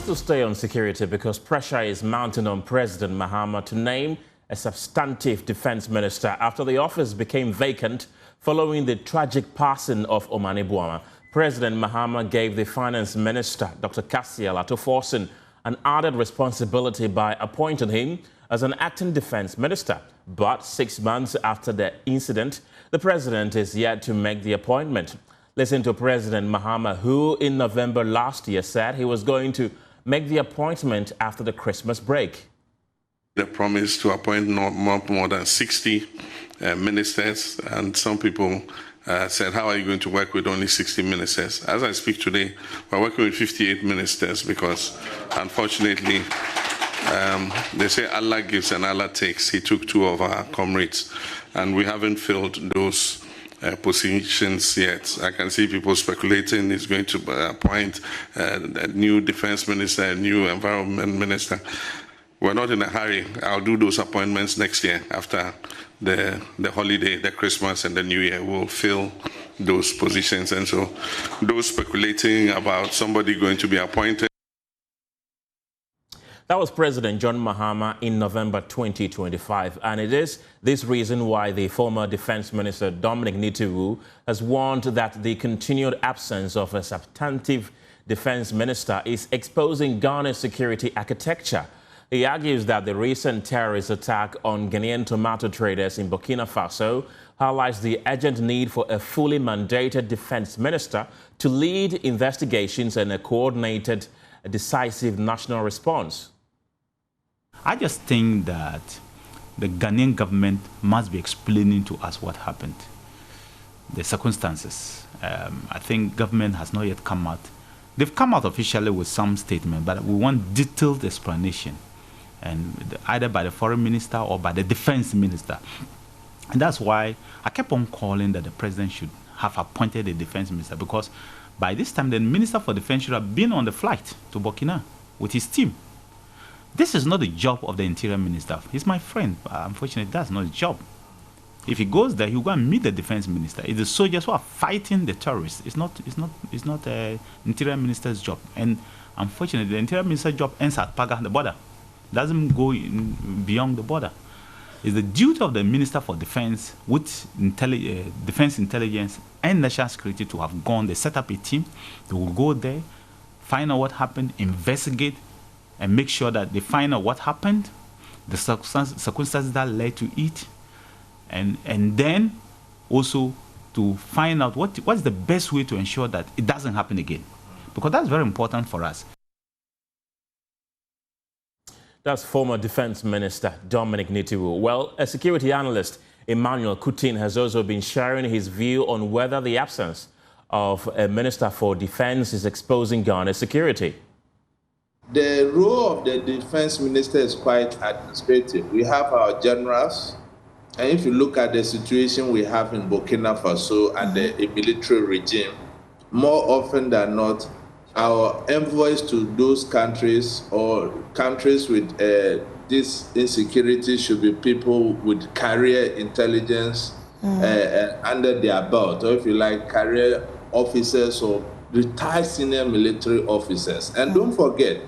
to stay on security because pressure is mounting on President Mahama to name a substantive defense minister after the office became vacant following the tragic passing of Omani Buama. President Mahama gave the finance minister, Dr. Kassiel Atoforsen, an added responsibility by appointing him as an acting defense minister. But 6 months after the incident, the president is yet to make the appointment. Listen to President Mahama, who in November last year said he was going to make the appointment after the Christmas break. They promised to appoint not more than 60 ministers, and some people said, how are you going to work with only 60 ministers? As I speak today, we're working with 58 ministers because, unfortunately, they say Allah gives and Allah takes. He took 2 of our comrades, and we haven't filled those positions yet. I can see people speculating he's going to appoint a new defense minister, a new environment minister. We're not in a hurry. I'll do those appointments next year after the holiday, the Christmas and the New Year. We'll fill those positions. And so those speculating about somebody going to be appointed. That was President John Mahama in November 2025, and it is this reason why the former Defense Minister Dominic Nitiwul has warned that the continued absence of a substantive defense minister is exposing Ghana's security architecture. He argues that the recent terrorist attack on Ghanaian tomato traders in Burkina Faso highlights the urgent need for a fully mandated defense minister to lead investigations and a coordinated, decisive national response. I just think that the Ghanaian government must be explaining to us what happened, the circumstances. I think government has not yet come out. They've come out officially with some statement, but we want detailed explanation, and either by the foreign minister or by the defense minister. And that's why I kept on calling that the president should have appointed a defense minister, because by this time the minister for defense should have been on the flight to Burkina with his team. This is not the job of the interior minister. He's my friend, but unfortunately that's not his job. If he goes there, he'll go and meet the defense minister. It's the soldiers who are fighting the terrorists. It's not the interior minister's job. And unfortunately, the interior minister's job ends at Paga, the border. Doesn't go beyond the border. It's the duty of the Minister for Defense with defense intelligence and national security to have gone. They set up a team. They will go there, find out what happened, investigate, and make sure that they find out what happened, the circumstances that led to it, and then also to find out what's the best way to ensure that it doesn't happen again. Because that's very important for us. That's former Defense Minister Dominic Nitiwul. Well, a security analyst, Emmanuel Coutin, has also been sharing his view on whether the absence of a Minister for Defense is exposing Ghana's security. The role of the defense minister is quite administrative. We have our generals, and if you look at the situation we have in Burkina Faso and the military regime, more often than not, our envoys to those countries or countries with this insecurity should be people with career intelligence under their belt, or if you like, career officers or retired senior military officers. And don't forget,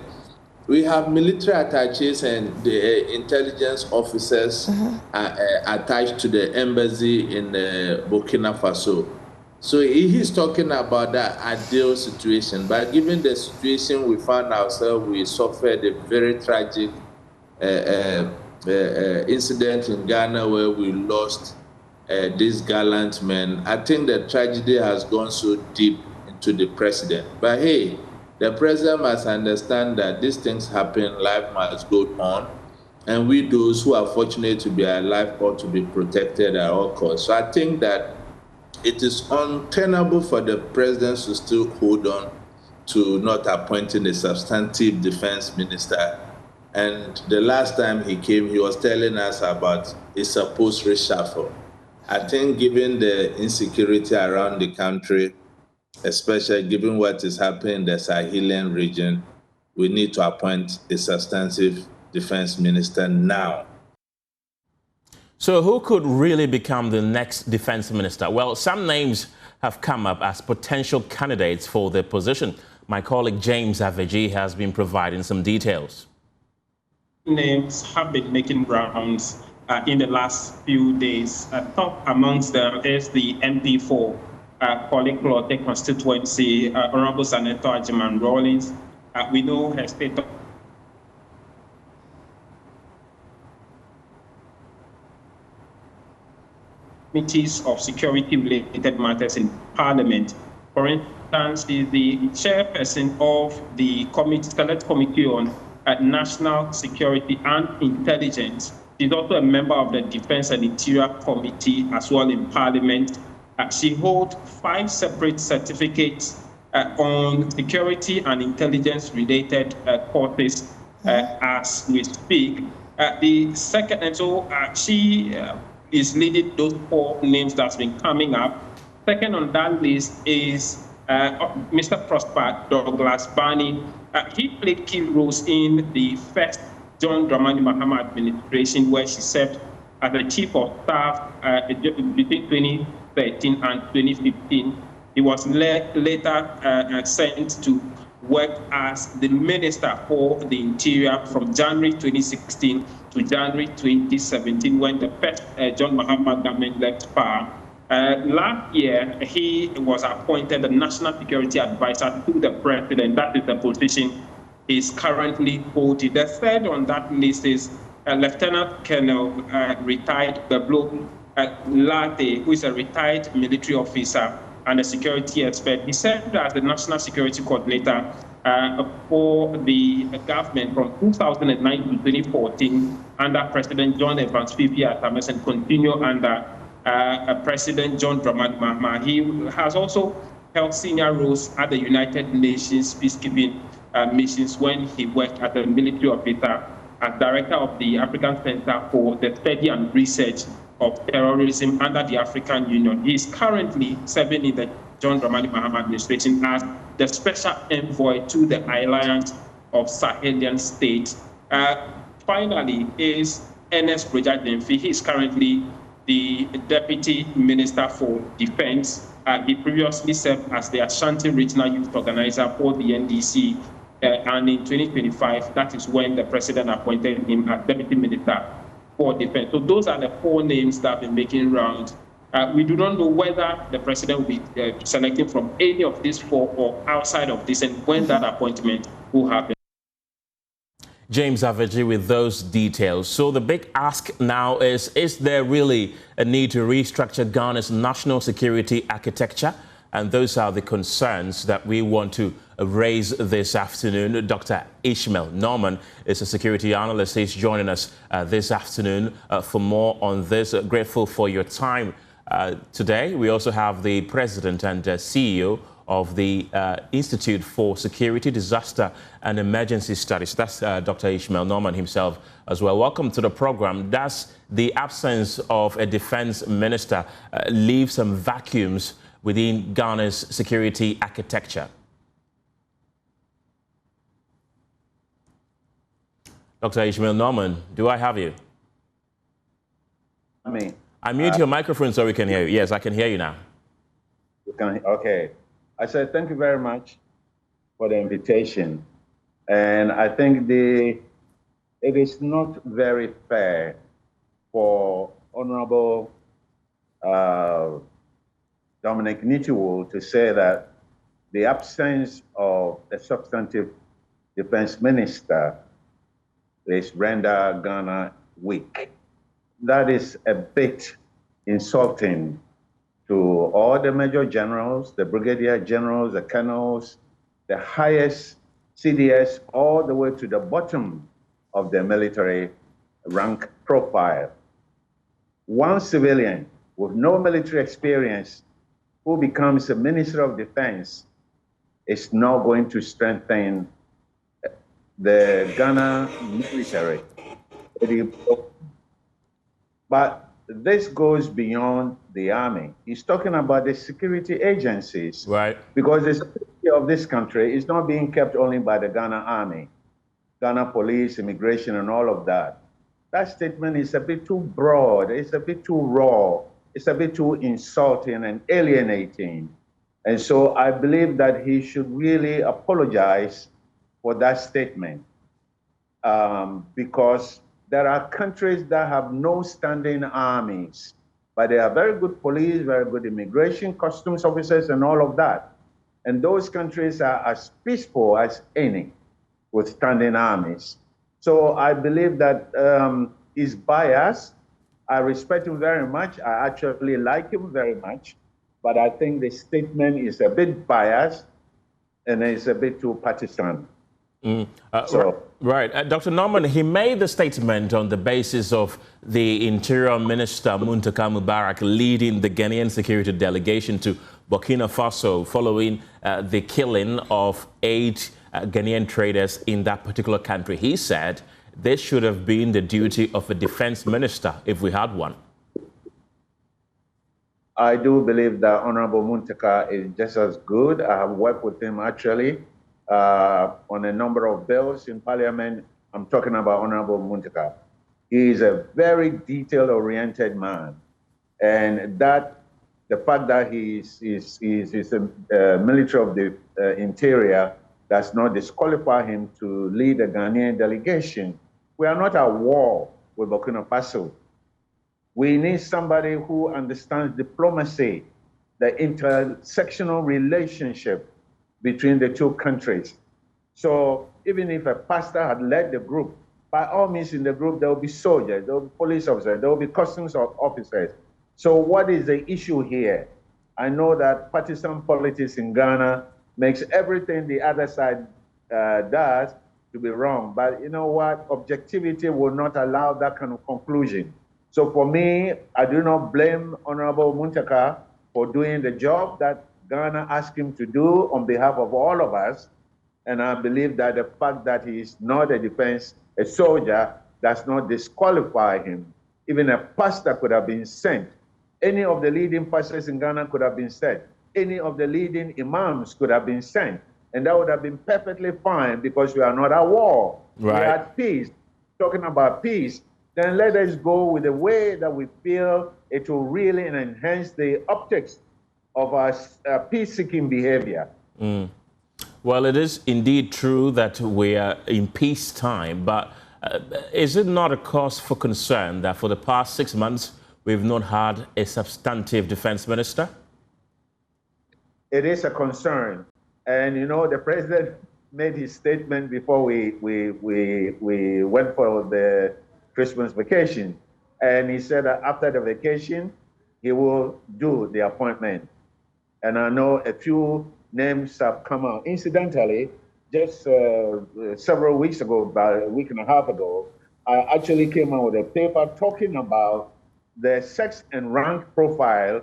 we have military attaches and the intelligence officers attached to the embassy in Burkina Faso. So he's talking about that ideal situation. But given the situation we found ourselves, we suffered a very tragic incident in Ghana where we lost these gallant men. I think the tragedy has gone so deep into the president. But hey, the president must understand that these things happen, life must go on, and we, those who are fortunate to be alive, ought to be protected at all costs. So I think that it is untenable for the president to still hold on to not appointing a substantive defense minister. And the last time he came, he was telling us about a supposed reshuffle. I think given the insecurity around the country, especially given what is happening in the Sahelian region, we need to appoint a substantive defense minister now. So who could really become the next defense minister? Well, some names have come up as potential candidates for the position. My colleague James Aveji has been providing some details. Names have been making rounds in the last few days. Top amongst them is the MP for Polyclote constituency, Honorable Senator Ajiman Rawlings. We know her state of committees of security-related matters in Parliament. For instance, is the chairperson of the Select Committee on National Security and Intelligence. She's also a member of the Defense and Interior Committee as well in Parliament. She holds 5 separate certificates on security and intelligence-related courses as we speak. The second, and so she is leading those 4 names that's been coming up. Second on that list is Mr. Prosper Douglas Barney. He played key roles in the first John Dramani Mahama administration, where she served as the chief of staff between 2013 and 2015. He was later sent to work as the Minister for the Interior from January 2016 to January 2017, when the first John Mahama government left power. Last year, he was appointed the National Security Advisor to the President. That is the position he's currently holding. The third on that list is Lieutenant Colonel retired Bablo Late, who is a retired military officer and a security expert. He served as the National Security Coordinator for the government from 2009 to 2014 under President John Evans Fifi Atamas and continue under President John Dramani Mahama. He has also held senior roles at the United Nations peacekeeping missions when he worked as a military officer as director of the African Center for the Study and Research of Terrorism under the African Union. He is currently serving in the John Dramani Mahama administration as the special envoy to the Alliance of Sahelian States. Finally is Ernest Roger Demfi. He is currently the Deputy Minister for Defense. He previously served as the Ashanti Regional Youth Organizer for the NDC. And in 2025, that is when the President appointed him as Deputy Minister for Defense. So those are the 4 names that have been making rounds. We do not know whether the President will be selecting from any of these 4 or outside of this, and when that appointment will happen. James Aveji with those details. So the big ask now is there really a need to restructure Ghana's national security architecture? And those are the concerns that we want to raise this afternoon. Dr. Ishmael Norman is a security analyst. He's joining us this afternoon for more on this. Grateful for your time today. We also have the president and CEO of the Institute for Security, Disaster and Emergency Studies. That's Dr. Ishmael Norman himself as well. Welcome to the program. Does the absence of a defense minister leave some vacuums within Ghana's security architecture? Dr. Ishmael Norman, do I have you? I mute your microphone so we can hear you. Yes, I can hear you now. You can, okay. I said thank you very much for the invitation. And I think it is not very fair for Honorable Dominic Nitiwul to say that the absence of a substantive defense minister is render Ghana weak. That is a bit insulting to all the major generals, the brigadier generals, the colonels, the highest CDS, all the way to the bottom of the military rank profile. One civilian with no military experience who becomes a Minister of Defense is not going to strengthen the Ghana military. But this goes beyond the army. He's talking about the security agencies. Right. Because the security of this country is not being kept only by the Ghana army, Ghana police, immigration, and all of that. That statement is a bit too broad. It's a bit too raw it's a bit too insulting and alienating. And so I believe that he should really apologize for that statement, because there are countries that have no standing armies, but they are very good police, very good immigration, customs officers, and all of that. And those countries are as peaceful as any with standing armies. So I believe that he's biased. I respect him very much. I actually like him very much. But I think the statement is a bit biased and it's a bit too partisan. Right. Dr. Norman, he made the statement on the basis of the Interior Minister Muntaka Mubarak leading the Ghanaian security delegation to Burkina Faso following the killing of 8 Ghanaian traders in that particular country. He said this should have been the duty of a defense minister if we had one. I do believe that Honorable Muntaka is just as good. I have worked with him actually on a number of bills in Parliament. I'm talking about Honorable Muntaka. He is a very detail-oriented man, and that the fact that he is a military of the interior does not disqualify him to lead the Ghanaian delegation. We are not at war with Burkina Faso. We need somebody who understands diplomacy, the intersectional relationship between the two countries. So even if a pastor had led the group, by all means in the group, there will be soldiers, there will be police officers, there will be customs officers. So what is the issue here? I know that partisan politics in Ghana makes everything the other side does to be wrong. But you know what? Objectivity will not allow that kind of conclusion. So for me, I do not blame Honorable Muntaka for doing the job that Ghana asked him to do on behalf of all of us. And I believe that the fact that he is not a soldier, does not disqualify him. Even a pastor could have been sent. Any of the leading pastors in Ghana could have been sent. Any of the leading imams could have been sent. And that would have been perfectly fine because we are not at war. Right. We are at peace. Talking about peace, then let us go with the way that we feel it will really enhance the optics of our peace-seeking behavior. Well, it is indeed true that we are in peacetime, but is it not a cause for concern that for the past 6 months we've not had a substantive defense minister? It is a concern. And, you know, the president made his statement before we went for the Christmas vacation. And he said that after the vacation, he will do the appointment. And I know a few names have come out. Incidentally, just several weeks ago, about a week and a half ago, I actually came out with a paper talking about the sex and rank profile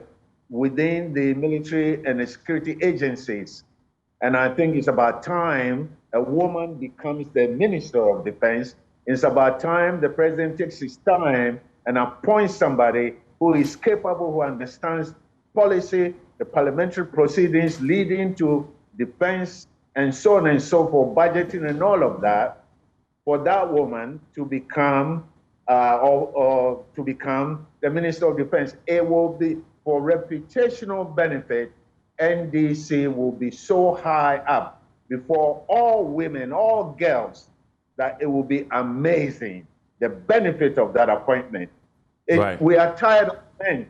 within the military and the security agencies. And I think it's about time a woman becomes the Minister of Defense. It's about time the president takes his time and appoints somebody who is capable, who understands policy, the parliamentary proceedings leading to defense, and so on and so forth, budgeting and all of that, for that woman to become or to become the Minister of Defense. It will be for reputational benefit. NDC will be so high up before all women, all girls, that it will be amazing, the benefit of that appointment. Right. We are tired of men.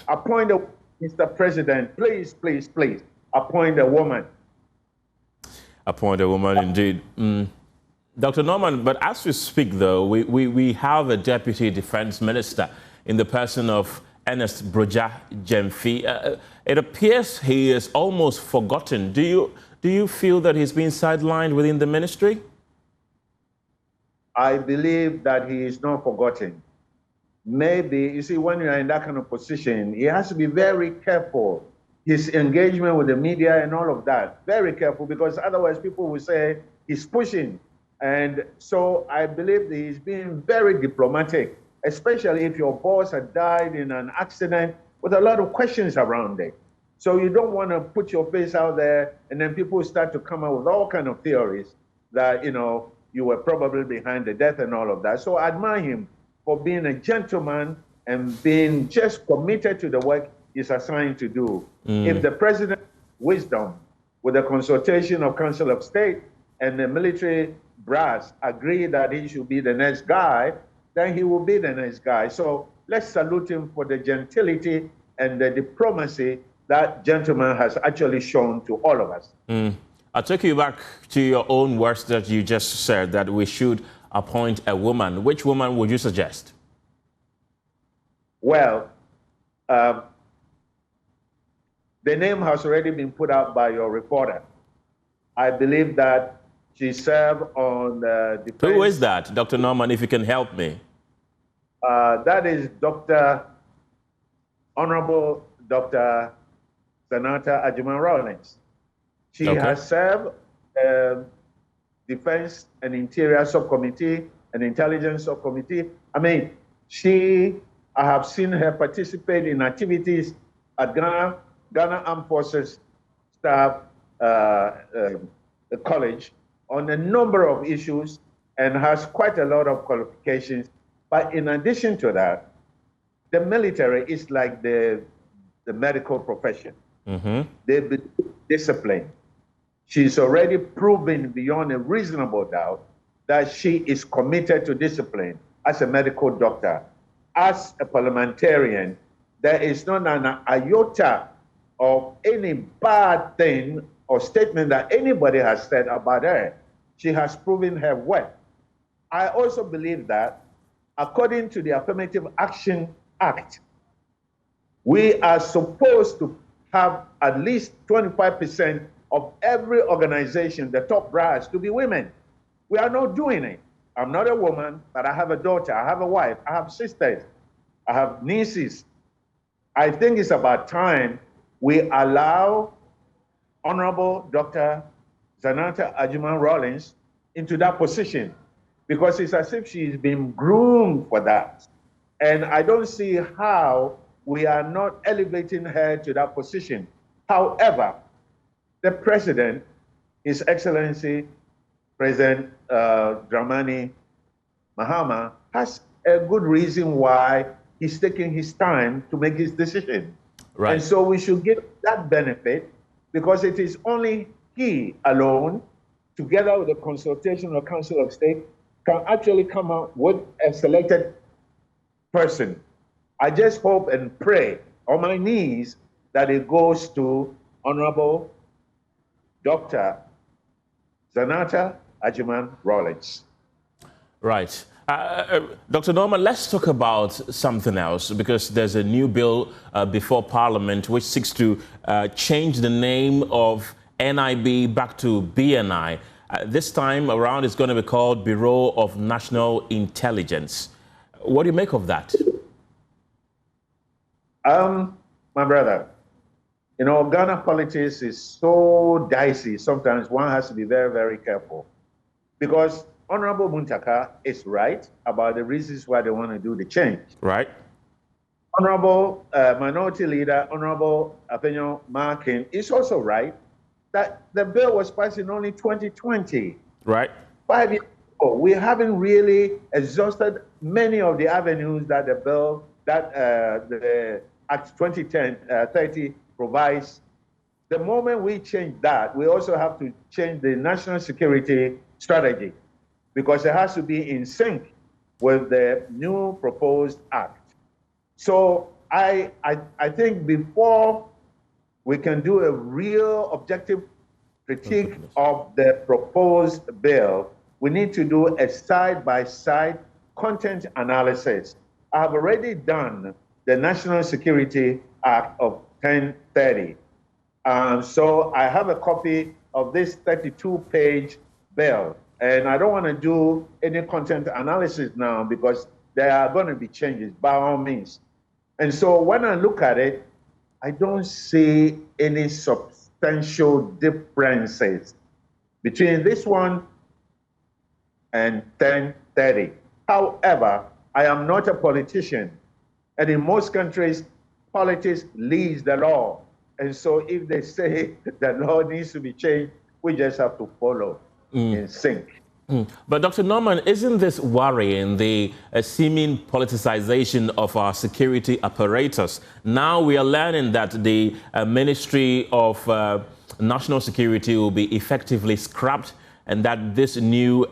Appoint a Mr. President, please, please, please, appoint a woman. Appoint a woman, indeed. Dr. Norman, but as we speak, though, we have a deputy defense minister in the person of Ernest Broja Jemfi. It appears he is almost forgotten. Do you feel that he's been sidelined within the ministry? I believe that he is not forgotten. Maybe, you see, when you're in that kind of position, he has to be very careful. His engagement with the media and all of that, very careful, because otherwise people will say he's pushing. And so I believe that he's being very diplomatic, especially if your boss had died in an accident with a lot of questions around it. So you don't want to put your face out there and then people start to come up with all kinds of theories that, you know, you were probably behind the death and all of that. So I admire him for being a gentleman and being just committed to the work he's assigned to do. If the president's wisdom, with the consultation of Council of State and the military brass, agree that he should be the next guy, then he will be the next guy. So let's salute him for the gentility and the diplomacy that gentleman has actually shown to all of us. I'll take you back to your own words that you just said, that we should appoint a woman. Which woman would you suggest? Well, the name has already been put out by your reporter. I believe that she served on the defense. Who is that, Dr. Norman, if you can help me? That is Honorable Dr. Senator Ajuman Rawlings. She has served Defense and Interior Subcommittee and Intelligence Subcommittee. I mean, I have seen her participate in activities at Ghana Armed Forces Staff College on a number of issues and has quite a lot of qualifications. But in addition to that, the military is like the medical profession. They've been disciplined. She's already proven beyond a reasonable doubt that she is committed to discipline as a medical doctor. As a parliamentarian, there is not an iota of any bad thing or statement that anybody has said about her. She has proven her worth. I also believe that according to the Affirmative Action Act, we are supposed to have at least 25% of every organization, the top brass, to be women. We are not doing it. I'm not a woman, but I have a daughter, I have a wife, I have sisters, I have nieces. I think it's about time we allow Honorable Dr. Senator Ajuman Rawlings into that position, because it's as if she's been groomed for that. And I don't see how we are not elevating her to that position. However, the President, His Excellency, President Dramani Mahama, has a good reason why he's taking his time to make his decision. Right. And so we should give that benefit, because it is only he alone, together with the consultation of Council of State, can actually come out with a selected person. I just hope and pray on my knees that it goes to Honorable Dr. Senator Ajuman Rawlings. Right. Dr. Norman, let's talk about something else, because there's a new bill before Parliament which seeks to change the name of NIB back to BNI. This time around, it's going to be called Bureau of National Intelligence. What do you make of that? My brother, you know, Ghana politics is so dicey. Sometimes one has to be very, very careful, because Honorable Muntaka is right about the reasons why they want to do the change. Right. Honorable Minority Leader, Honorable Apenyo Markin, is also right that the bill was passed in only 2020. Right. 5 years ago. We haven't really exhausted many of the avenues that the bill, that the Act 2010-30 provides. The moment we change that, we also have to change the national security strategy, because it has to be in sync with the new proposed act. So I think before we can do a real objective critique of the proposed bill, we need to do a side-by-side content analysis. I have already done the National Security Act of 1030. So I have a copy of this 32-page bill. And I don't want to do any content analysis now, because there are going to be changes by all means. And so when I look at it, I don't see any substantial differences between this one and 1030. However, I am not a politician. And in most countries, politics leads the law. And so if they say the law needs to be changed, we just have to follow in sync. But Dr. Norman, isn't this worrying, the seeming politicization of our security apparatus? Now we are learning that the Ministry of National Security will be effectively scrapped and that this new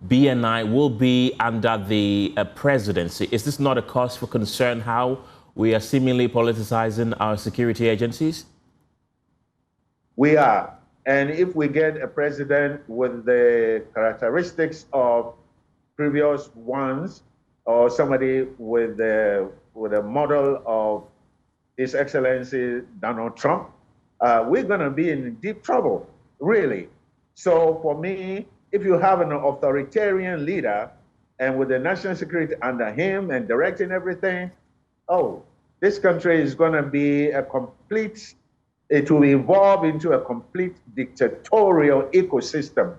BNI will be under the presidency. Is this not a cause for concern how we are seemingly politicizing our security agencies? We are. And if we get a president with the characteristics of previous ones, or somebody with a model of His Excellency Donald Trump, we're going to be in deep trouble, really. So for me, if you have an authoritarian leader and with the national security under him and directing everything, oh, this country is going to be it will evolve into a complete dictatorial ecosystem.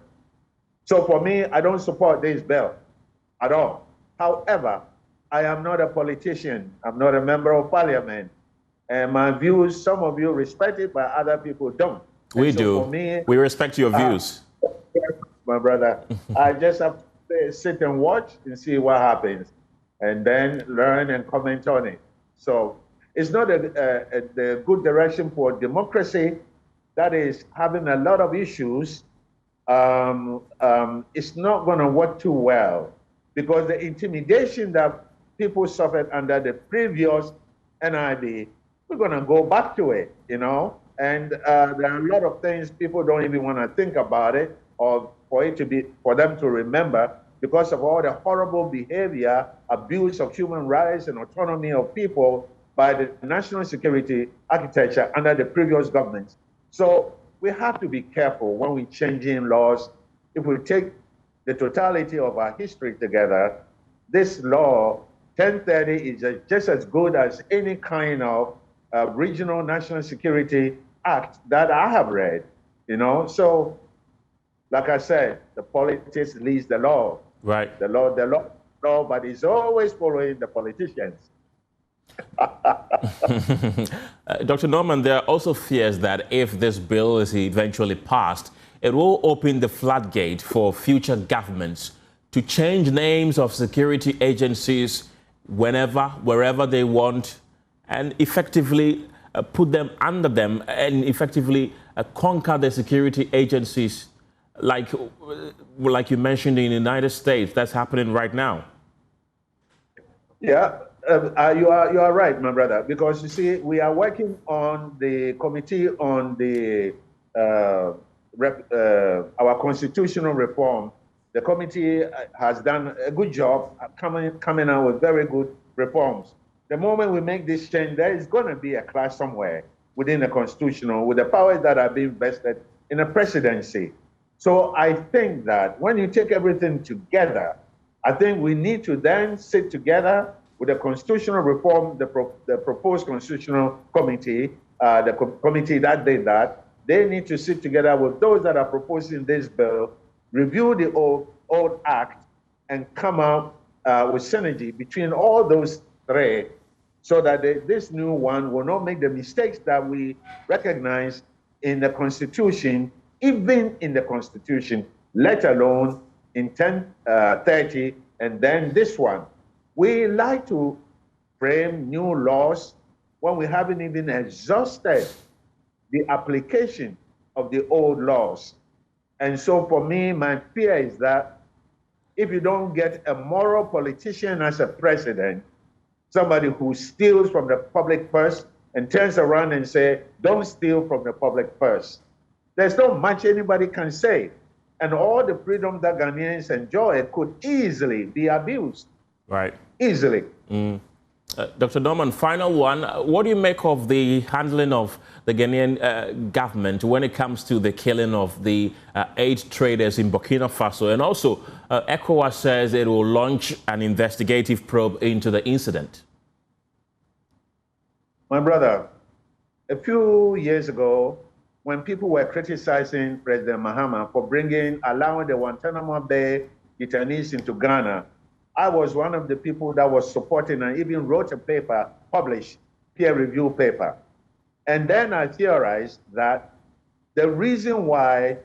So for me, I don't support this bill at all. However, I am not a politician. I'm not a member of parliament. And my views, some of you respect it, but other people don't. We do. For me, we respect your views. My brother, I just have to sit and watch and see what happens and then learn and comment on it. So it's not the good direction for democracy. That is having a lot of issues. It's not going to work too well because the intimidation that people suffered under the previous NIB, we're going to go back to it, you know. And there are a lot of things people don't even want to think about it or for them to remember because of all the horrible behavior, abuse of human rights and autonomy of people by the national security architecture under the previous governments. So we have to be careful when we change in laws. If we take the totality of our history together, this law, 1030, is just as good as any kind of regional national security act that I have read, you know? So, like I said, the politics leads the law. Right. The law, but it's always following the politicians. Dr. Norman, there are also fears that if this bill is eventually passed, it will open the floodgate for future governments to change names of security agencies whenever, wherever they want, and effectively put them under them and effectively conquer the security agencies like you mentioned in the United States. That's happening right now. Yeah. You are right, my brother, because you see, we are working on the committee on the our constitutional reform. The committee has done a good job coming out with very good reforms. The moment we make this change, there is going to be a clash somewhere within the constitutional with the powers that are being vested in a presidency. So I think that when you take everything together, I think we need to then sit together with the constitutional reform, the proposed constitutional committee, the committee that did that. They need to sit together with those that are proposing this bill, review the old act, and come out with synergy between all those three so that this new one will not make the mistakes that we recognize in the Constitution, even in the Constitution, let alone in 1030, and then this one. We like to frame new laws when we haven't even exhausted the application of the old laws. And so for me, my fear is that if you don't get a moral politician as a president, somebody who steals from the public purse and turns around and say, don't steal from the public purse, there's not much anybody can say. And all the freedom that Ghanaians enjoy could easily be abused. Right. Easily. Dr. Norman, final one. What do you make of the handling of the Ghanaian government when it comes to the killing of the 8 traders in Burkina Faso? And also, ECOWAS says it will launch an investigative probe into the incident. My brother, a few years ago, when people were criticizing President Mahama for allowing the Guantanamo Bay detainees into Ghana, I was one of the people that was supporting and even wrote a paper, published, peer-review paper. And then I theorized that the reason why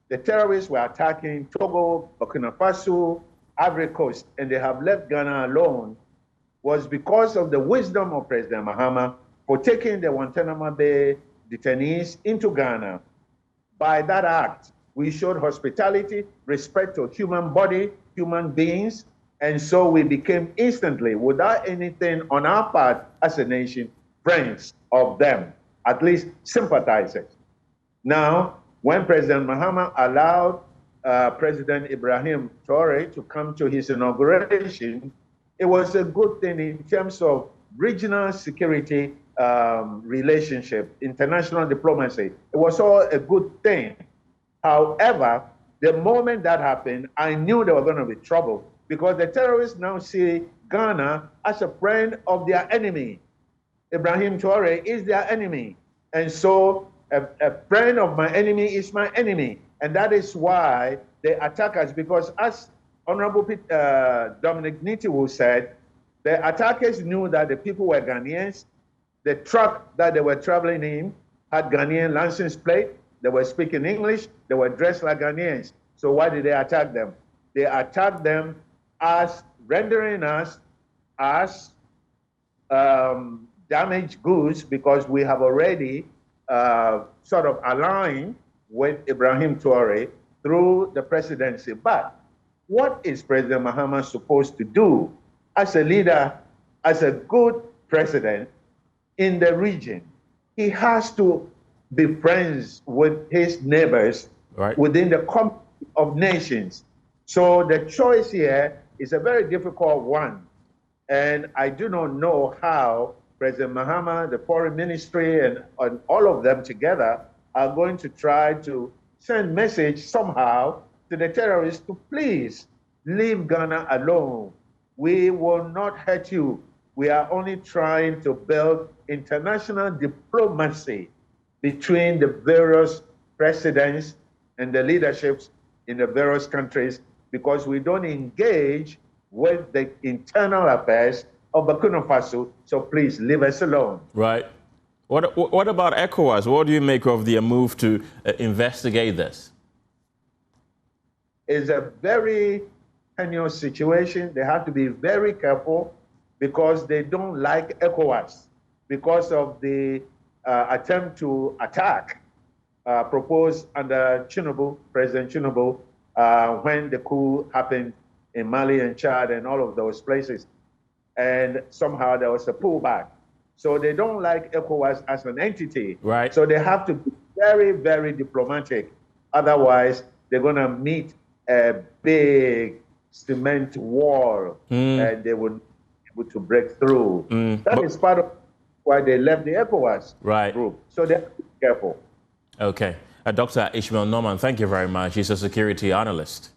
the terrorists were attacking Togo, Burkina Faso, Ivory Coast, and they have left Ghana alone, was because of the wisdom of President Mahama for taking the Guantanamo Bay detainees into Ghana. By that act, we showed hospitality, respect to human body, human beings, and so we became instantly, without anything on our part as a nation, friends of them, at least sympathizers. Now, when President Mahama allowed President Ibrahim Traoré to come to his inauguration, it was a good thing in terms of regional security relationship, international diplomacy. It was all a good thing. However, the moment that happened, I knew there were going to be trouble because the terrorists now see Ghana as a friend of their enemy. Ibrahim Traoré is their enemy. And so a friend of my enemy is my enemy. And that is why they attack us, because as Honorable Dominic Nitiwul said, the attackers knew that the people were Ghanaians. The truck that they were traveling in had Ghanaian license plate. They were speaking English. They were dressed like Ghanaians. So why did they attack them? They attacked them as rendering us as damaged goods, because we have already sort of aligned with Ibrahim Traoré through the presidency. But what is President Mahama supposed to do as a leader, as a good president in the region? He has to be friends with his neighbors within the community of nations. So the choice here is a very difficult one. And I do not know how President Mahama, the foreign ministry, and all of them together are going to try to send message somehow to the terrorists to please leave Ghana alone. We will not hurt you. We are only trying to build international diplomacy between the various presidents and the leaderships in the various countries, because we don't engage with the internal affairs of Burkina Faso. So please leave us alone. Right. What about ECOWAS? What do you make of their move to investigate this? It's a very tenuous situation. They have to be very careful because they don't like ECOWAS because of the attempt to attack proposed under President Tinubu, when the coup happened in Mali and Chad and all of those places. And somehow there was a pullback. So they don't like ECOWAS as an entity. Right. So they have to be very, very diplomatic. Otherwise, they're going to meet a big cement wall and they would be able to break through. That is part of why they left the ECOWAS group. So they have to be careful. Okay. Dr. Ishmael Norman, thank you very much. He's a security analyst.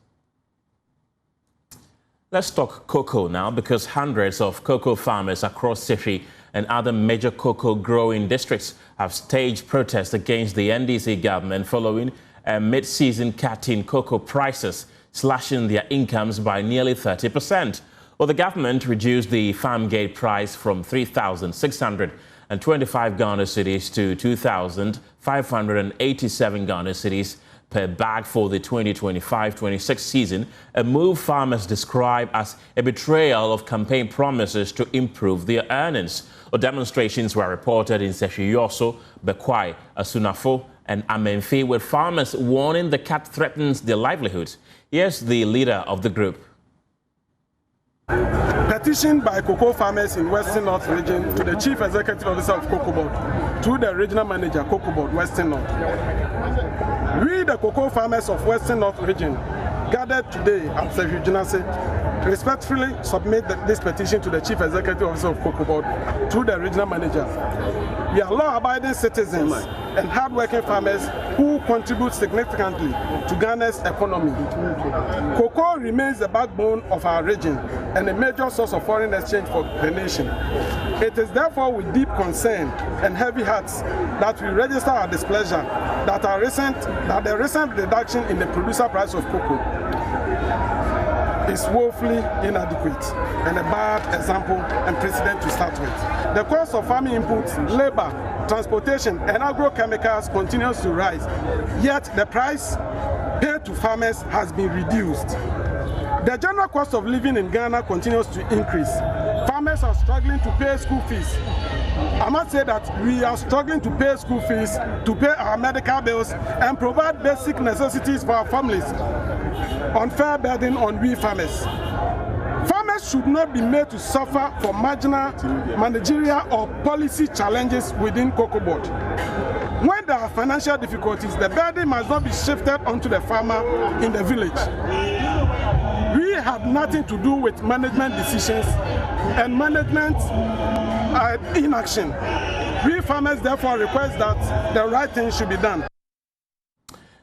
Let's talk cocoa now, because hundreds of cocoa farmers across Sifi and other major cocoa growing districts have staged protests against the NDC government following a mid-season cut in cocoa prices, slashing their incomes by nearly 30%. Well, the government reduced the farm gate price from 3,625 Ghana cedis to 2,587 Ghana cedis per bag for the 2025-26 season, a move farmers describe as a betrayal of campaign promises to improve their earnings. Demonstrations were reported in Seshiyoso, Bekwai, Asunafo, and Amenfi, with farmers warning the cut threatens their livelihoods. Here's the leader of the group. Petition by cocoa farmers in Western North region to the Chief Executive Officer of Cocoa Board, through the Regional Manager, Cocoa Board, Western North. We, the cocoa farmers of Western North region, gathered today at Sefujinase, respectfully submit this petition to the Chief Executive Officer of Cocoa Board, through the Regional Manager. We are law-abiding citizens and hard-working farmers who contribute significantly to Ghana's economy. Cocoa remains the backbone of our region and a major source of foreign exchange for the nation. It is therefore with deep concern and heavy hearts that we register our displeasure that the recent reduction in the producer price of cocoa is woefully inadequate and a bad example and precedent to start with. The cost of farming inputs, labor, transportation, and agrochemicals continues to rise, yet the price pay to farmers has been reduced. The general cost of living in Ghana continues to increase. Farmers are struggling to pay school fees. I must say that we are struggling to pay school fees, to pay our medical bills, and provide basic necessities for our families. Unfair burden on we farmers. Farmers should not be made to suffer for marginal, managerial, or policy challenges within Cocoa Board. When there are financial difficulties, the burden must not be shifted onto the farmer in the village. We have nothing to do with management decisions and management inaction. We farmers therefore request that the right thing should be done.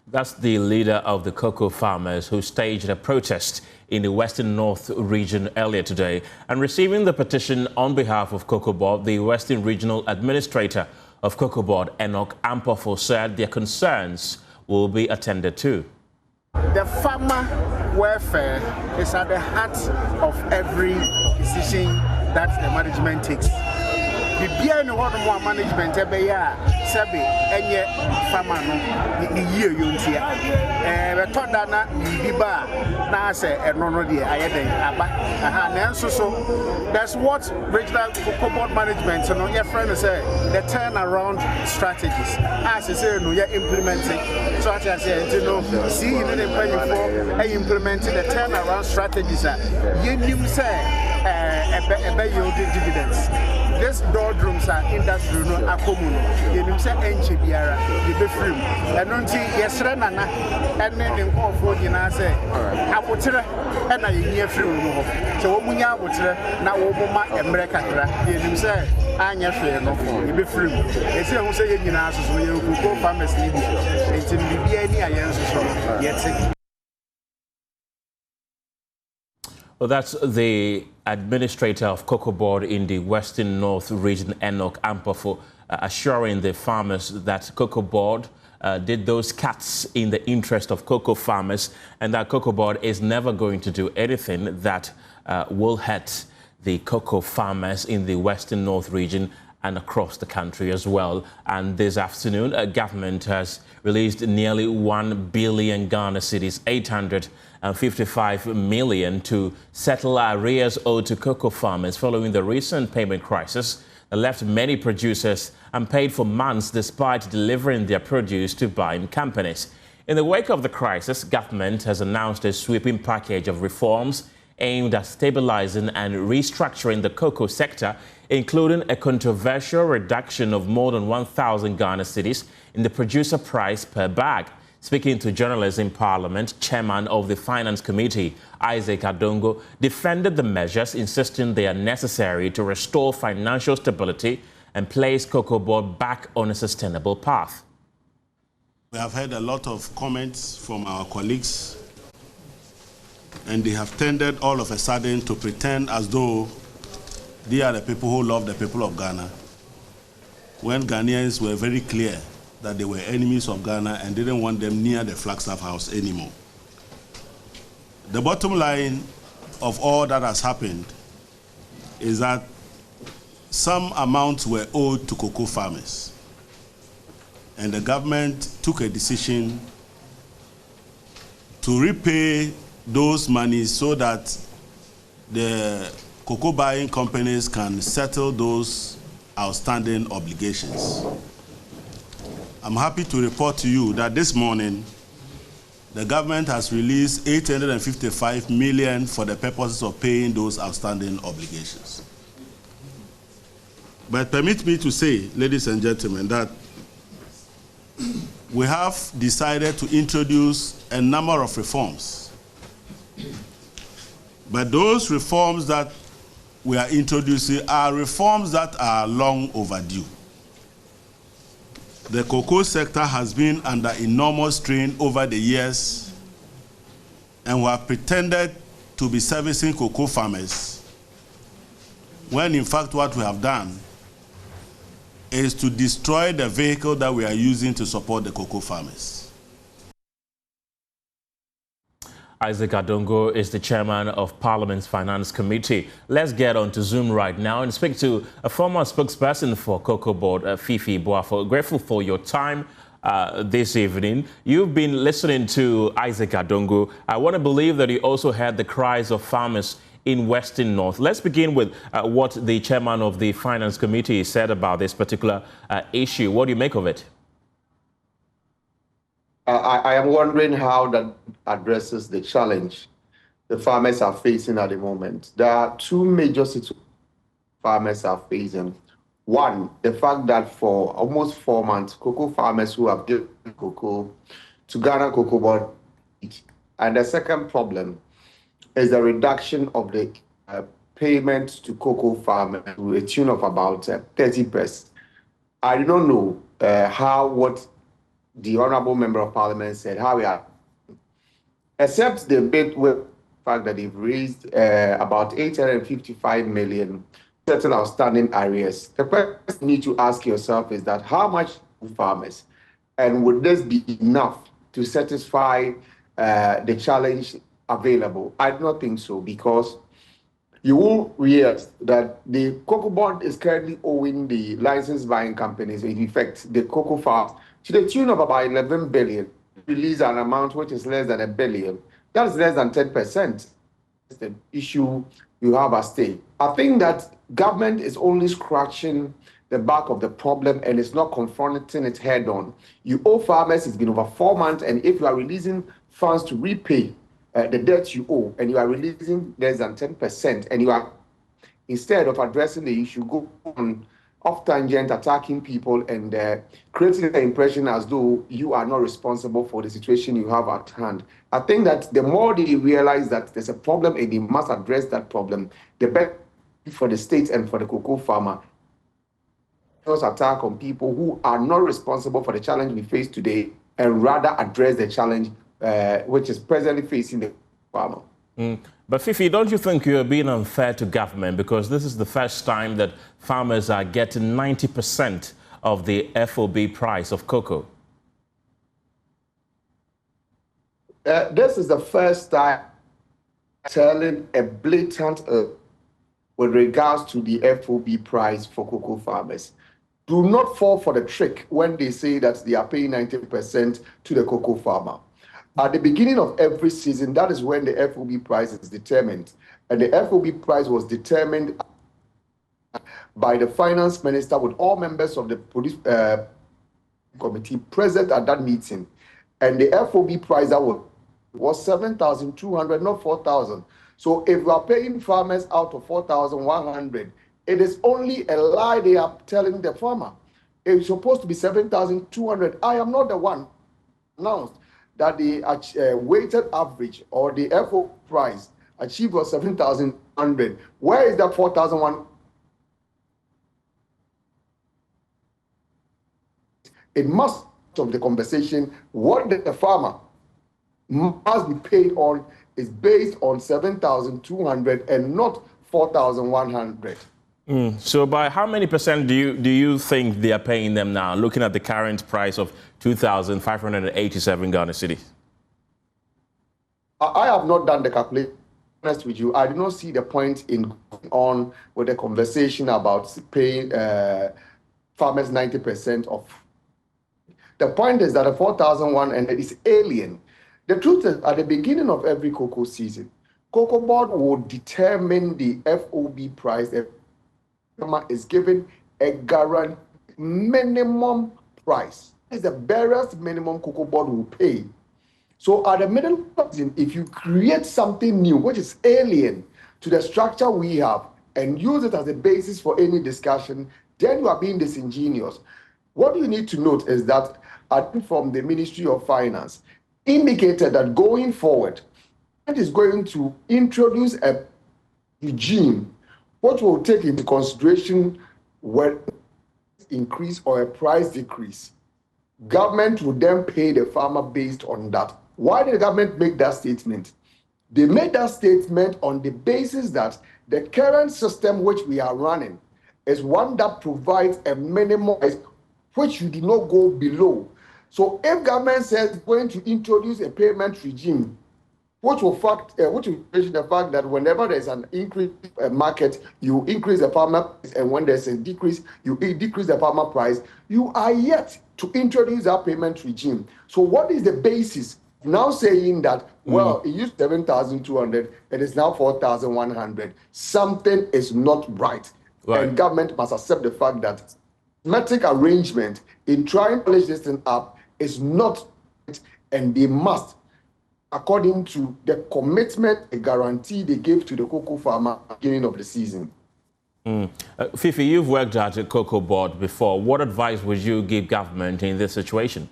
That's the leader of the cocoa farmers who staged a protest in the Western North region earlier today. And receiving the petition on behalf of Cocoa Board, the Western Regional Administrator of Cocoa Board, Enoch Ampofo, said their concerns will be attended to. The farmer welfare is at the heart of every decision that the management takes. The beer in the more management, Sabi, and yet farmer no year you see. We thought that na biba na say no dey ayede aba so that's what regional Cocoa Board management so your friend say the turnaround strategies as you say no you implementing so as I say you know see you dey planning for implementing the turnaround strategies you nim say yield dividends. This doldrums are industry no akomu you nim say enche biara you be free and until yesre nana and then nkofo nyina say abotere and na ye free no ho so wo munya abotere na wo boma emre kakra you nim say anya hwe no you be free e say hu say ye nyina so ye Cocoa farmers ni bi entin bibia ni ayen so yete. Well, that's the administrator of Cocoa Board in the Western North region, Enoch Ampofo, assuring the farmers that Cocoa Board did those cuts in the interest of cocoa farmers and that Cocoa Board is never going to do anything that will hurt the cocoa farmers in the Western North region and across the country as well. And this afternoon, government has released nearly 1 billion Ghana cedis, 855 million to settle arrears owed to cocoa farmers following the recent payment crisis that left many producers unpaid for months despite delivering their produce to buying companies. In the wake of the crisis, government has announced a sweeping package of reforms aimed at stabilizing and restructuring the cocoa sector, including a controversial reduction of more than 1,000 Ghana cedis in the producer price per bag. Speaking to journalists in Parliament, Chairman of the Finance Committee, Isaac Adongo, defended the measures, insisting they are necessary to restore financial stability and place Cocoa Board back on a sustainable path. We have heard a lot of comments from our colleagues, and they have tended all of a sudden to pretend as though they are the people who love the people of Ghana, when Ghanaians were very clear that they were enemies of Ghana and didn't want them near the Flagstaff House anymore. The bottom line of all that has happened is that some amounts were owed to cocoa farmers, and the government took a decision to repay those monies so that the cocoa buying companies can settle those outstanding obligations. I'm happy to report to you that this morning, the government has released 855 million for the purposes of paying those outstanding obligations. But permit me to say, ladies and gentlemen, that we have decided to introduce a number of reforms. But those reforms that we are introducing are reforms that are long overdue. The cocoa sector has been under enormous strain over the years, and we have pretended to be servicing cocoa farmers, when in fact what we have done is to destroy the vehicle that we are using to support the cocoa farmers. Isaac Adongo is the chairman of Parliament's Finance Committee. Let's get on to Zoom right now and speak to a former spokesperson for Cocoa Board, Fifi Boafo. Grateful for your time. this evening. You've been listening to Isaac Adongo. I want to believe that you also heard the cries of farmers in Western North. Let's begin with what the chairman of the Finance Committee said about this particular issue. What do you make of it? I am wondering how that addresses the challenge the farmers are facing at the moment. There are two major situations farmers are facing. One, the fact that for almost 4 months, cocoa farmers who have given cocoa to Ghana Cocoa Board. And the second problem is the reduction of the payments to cocoa farmers to a tune of about 30%. I don't know what the Honorable Member of Parliament said, how we are, except the bit with the fact that they've raised about 855 million certain outstanding arrears. The question you need to ask yourself is that how much farmers, and would this be enough to satisfy the challenge available? I do not think so, because you will realize that the Cocoa Board is currently owing the license buying companies, in effect, the cocoa farms, to the tune of about 11 billion. Release an amount which is less than $1 billion. That is less than 10%. It's the issue you have at stake. I think that government is only scratching the back of the problem and it's not confronting it head on. You owe farmers, it's been over 4 months, and if you are releasing funds to repay the debt you owe, and you are releasing less than 10%, and you are, instead of addressing the issue, go on off tangent, attacking people and creating the impression as though you are not responsible for the situation you have at hand. I think that the more they realize that there's a problem and they must address that problem, the better for the state and for the cocoa farmer. Attack on people who are not responsible for the challenge we face today, and rather address the challenge which is presently facing the farmer. But Fifi, don't you think you're being unfair to government, because this is the first time that farmers are getting 90% of the FOB price of cocoa? This is the first time telling a blatant with regards to the FOB price for cocoa farmers. Do not fall for the trick when they say that they are paying 90% to the cocoa farmer. At the beginning of every season, that is when the FOB price is determined. And the FOB price was determined by the finance minister with all members of the police committee present at that meeting. And the FOB price that was 7,200, not 4,000. So if we are paying farmers out of 4,100, it is only a lie they are telling the farmer. It's supposed to be 7,200. I am not the one announced that the weighted average or the FO price achieved was 7,100. Where is that 4,100? It must of the conversation, what the farmer must be paid on is based on 7,200 and not 4,100. So by how many percent do you think they are paying them now, looking at the current price of 2,587 Ghana cedis? I have not done the calculation. Honest with you, I do not see the point in going on with the conversation about paying farmers 90% of. The point is that a 4,100 is alien. The truth is, at the beginning of every cocoa season, Cocoa Board will determine the FOB price. The farmer is given a guaranteed minimum price. It's the barest minimum Cocoa Board will pay. So at the middle season, if you create something new, which is alien to the structure we have, and use it as a basis for any discussion, then you are being disingenuous. What you need to note is that from the Ministry of Finance indicated that going forward, it is going to introduce a regime which will take into consideration whether increase or a price decrease. Government will then pay the farmer based on that. Why did the government make that statement? They made that statement on the basis that the current system which we are running is one that provides a minimum which you do not go below. So if government says it's going to introduce a payment regime which will mention the fact that whenever there's an increase market, you increase the farmer price, and when there's a decrease, you decrease the farmer price. You are yet to introduce that payment regime. So what is the basis now saying that, well, it used 7,200, it is now 4,100? Something is not right. And government must accept the fact that metric arrangement in trying to polish this thing up is not right, and they must, according to the commitment, the guarantee they gave to the cocoa farmer at the beginning of the season. Fifi, you've worked at a cocoa board before. What advice would you give government in this situation?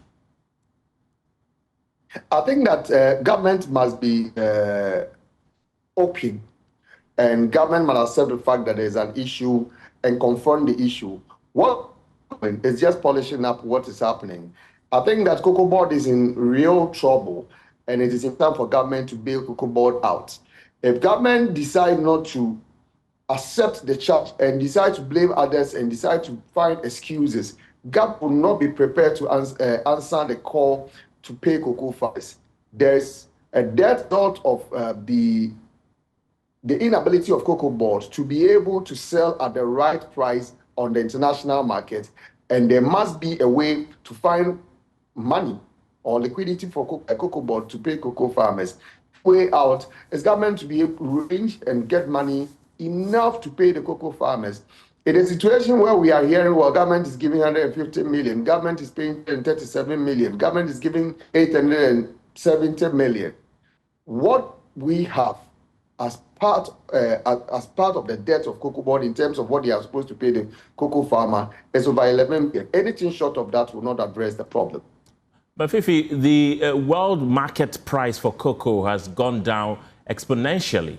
I think that government must be open, and government must accept the fact that there's an issue and confront the issue. What is just polishing up what is happening. I think that cocoa board is in real trouble, and it is in time for government to bail cocoa board out. If government decide not to accept the charge and decide to blame others and decide to find excuses, government will not be prepared to answer the call to pay cocoa farmers. There's a death thought of the inability of cocoa board to be able to sell at the right price on the international market, and there must be a way to find money or liquidity for a cocoa board to pay cocoa farmers. Way out is government to be able to arrange and get money enough to pay the cocoa farmers. In a situation where we are hearing, well, government is giving 150 million, government is paying 37 million, government is giving 870 million. What we have as part of the debt of cocoa board in terms of what they are supposed to pay the cocoa farmer is over 11 million. Anything short of that will not address the problem. But Fifi, the world market price for cocoa has gone down exponentially.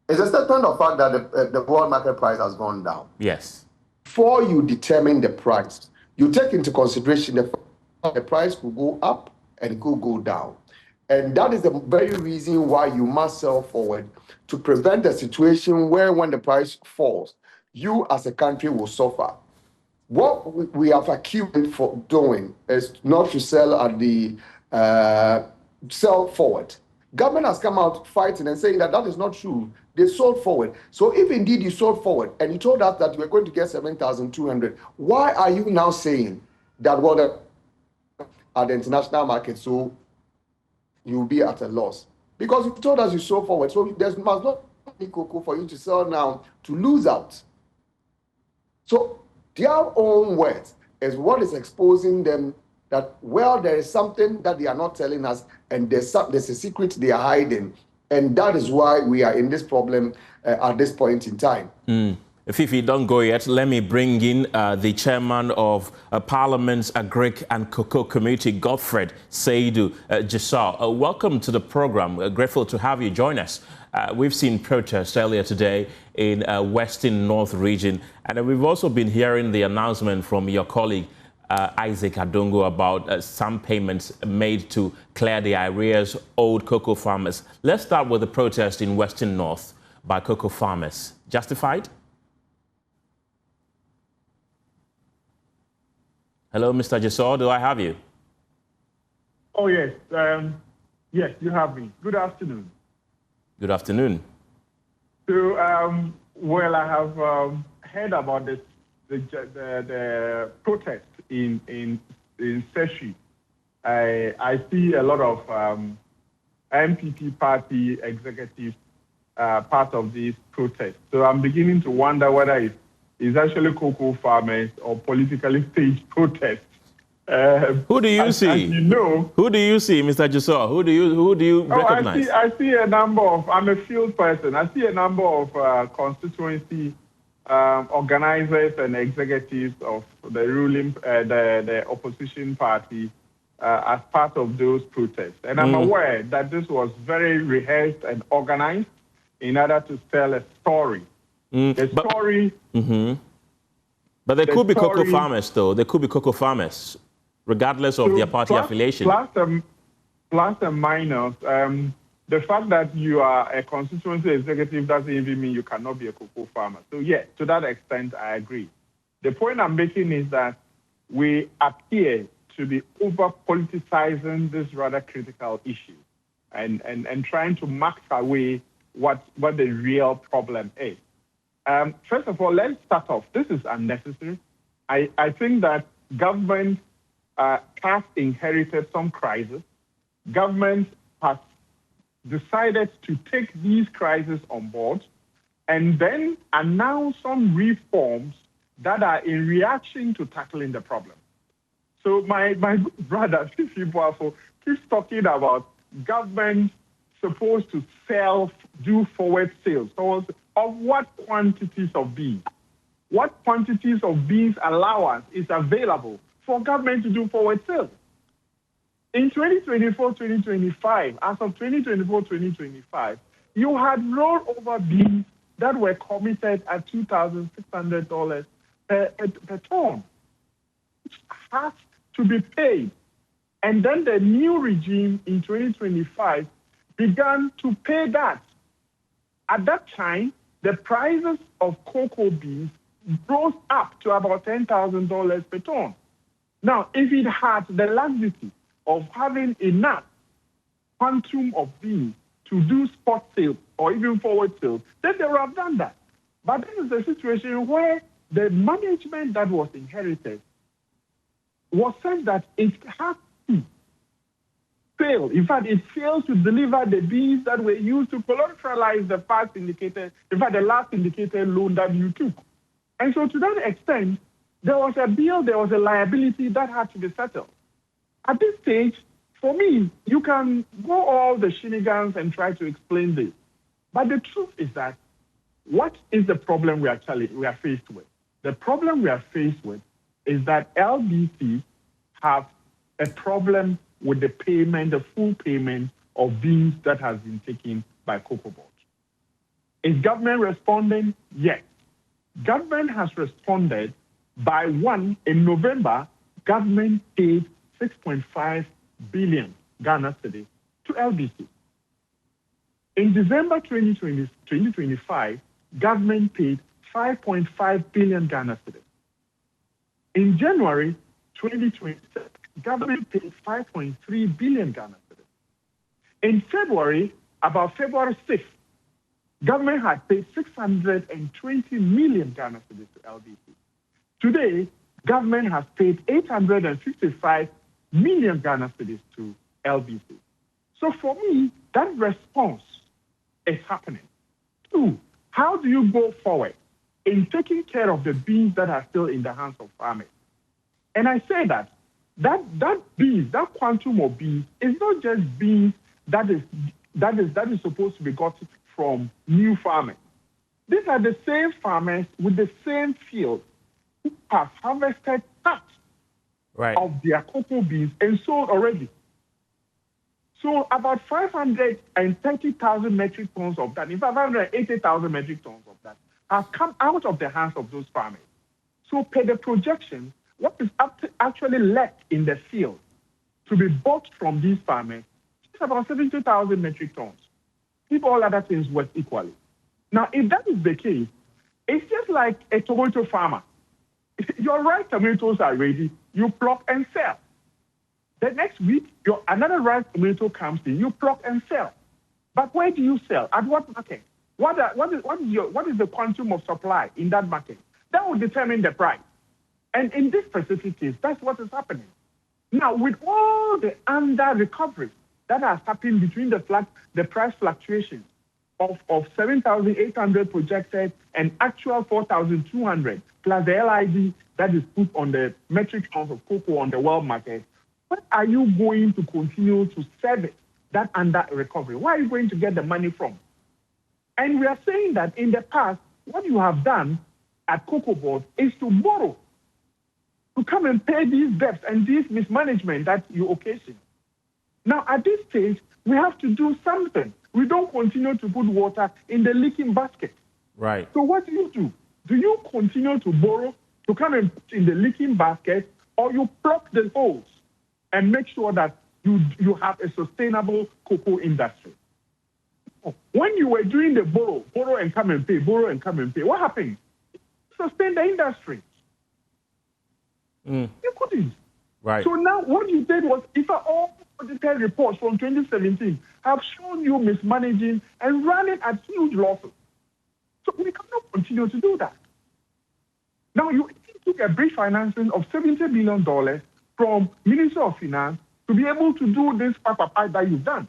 It's a statement of fact that the world market price has gone down. Yes. Before you determine the price, you take into consideration the price could go up and it could go down. And that is the very reason why you must sell forward, to prevent a situation where when the price falls, you as a country will suffer. What we have accused for doing is not to sell at the sell forward. Government has come out fighting and saying that that is not true. They sold forward. So if indeed you sold forward and you told us that you were going to get 7,200, why are you now saying that, well, at the international market, so you'll be at a loss? Because you told us you sold forward. So there must not be cocoa for you to sell now to lose out. So their own words is what is exposing them that, well, there is something that they are not telling us, and there's a secret they are hiding. And that is why we are in this problem at this point in time. Fifi, don't go yet. Let me bring in the chairman of Parliament's Agric and Cocoa Committee, Godfred Seidu Gisal. Welcome to the program. Grateful to have you join us. We've seen protests earlier today in Western North region, and we've also been hearing the announcement from your colleague, Isaac Adongo, about some payments made to clear the arrears owed cocoa farmers. Let's start with the protest in Western North by cocoa farmers. Justified? Hello, Mr. Gisal, do I have you? Oh, yes. Yes, you have me. Good afternoon. Good afternoon. So, well, I have heard about the protest in Seshi. I see a lot of MPP party executives part of this protest. So I'm beginning to wonder whether it's actually cocoa farmers or politically staged protests. Who do you see? As you know, who do you see, Mr. Gisal? Who do you recognize? I see a number of. I'm a field person. I see a number of constituency organizers and executives of the ruling, the opposition party, as part of those protests. And I'm aware that this was very rehearsed and organized in order to tell a story. But there could be cocoa farmers, though. There could be cocoa farmers, regardless of their party affiliation. Plus and minus. The fact that you are a constituency executive doesn't even mean you cannot be a cocoa farmer. So, yes, to that extent, I agree. The point I'm making is that we appear to be over-politicizing this rather critical issue and trying to mask away what the real problem is. First of all, let's start off. This is unnecessary. I think that government has inherited some crisis. Government has decided to take these crises on board and then announce some reforms that are in reaction to tackling the problem. So my brother, Fifi Boafo, keeps talking about government supposed to do forward sales of what quantities of beans? What quantities of beans allowance is available for government to do forward sales? In 2024-2025, as of 2024-2025, you had rollover beans that were committed at $2,600 per ton, which has to be paid. And then the new regime in 2025 began to pay that. At that time, the prices of cocoa beans rose up to about $10,000 per ton. Now, if it had the laxity of having enough quantum of beans to do spot sales or even forward sales, then they would have done that. But this is a situation where the management that was inherited was such that it had to fail. In fact, it failed to deliver the beans that were used to collateralize the the last indicated loan that you took. And so to that extent, there was a bill, there was a liability that had to be settled. At this stage, for me, you can go all the shenanigans and try to explain this. But the truth is that what is the problem we are faced with? The problem we are faced with is that LBC have a problem with the payment, the full payment of beans that has been taken by Cocoa Board. Is government responding? Yes. Government has responded by in November, government paid 6.5 billion Ghana cedis to LBC. In December 2025, government paid 5.5 billion Ghana cedis. In January 2026, government paid 5.3 billion Ghana cedis. In February, about February 6th, government had paid 620 million Ghana cedis to LBC. Today, government has paid 855 million Ghana cedis to LBC. So for me, that response is happening. 2, how do you go forward in taking care of the beans that are still in the hands of farmers? And I say that beans, that quantum of beans, is not just beans that is supposed to be gotten from new farmers. These are the same farmers with the same field who have harvested part of their cocoa beans and sold already. So about 530,000 metric tons of that, in fact, 580,000 metric tons of that, have come out of the hands of those farmers. So per the projection, what is actually left in the field to be bought from these farmers is about 70,000 metric tons. If all other things work equally. Now, if that is the case, it's just like a tomato farmer. Your ripe tomatoes are ready, you pluck and sell. The next week, another ripe tomato comes in, you pluck and sell. But where do you sell? At what market? What is the quantum of supply in that market? That will determine the price. And in this specific case, that's what is happening. Now, with all the under-recovery that has happened between the price fluctuations of 7,800 projected and actual 4,200, plus the LID that is put on the metric tons of cocoa on the world market, what are you going to continue to service that under-recovery? Where are you going to get the money from? And we are saying that in the past, what you have done at Cocoa Board is to borrow, to come and pay these debts and this mismanagement that you occasion. Now, at this stage, we have to do something. We don't continue to put water in the leaking basket. Right. So what do? Do you continue to borrow to come and put in the leaking basket, or you plug the holes and make sure that you have a sustainable cocoa industry? When you were doing the borrow and come and pay, what happened? Sustain the industry. You couldn't. Right. So now what you did was, if all audited reports from 2017 have shown you mismanaging and running at huge losses. So we cannot continue to do that. Now, you took a bridge financing of $70 billion from Ministry of Finance to be able to do this pipe that you've done.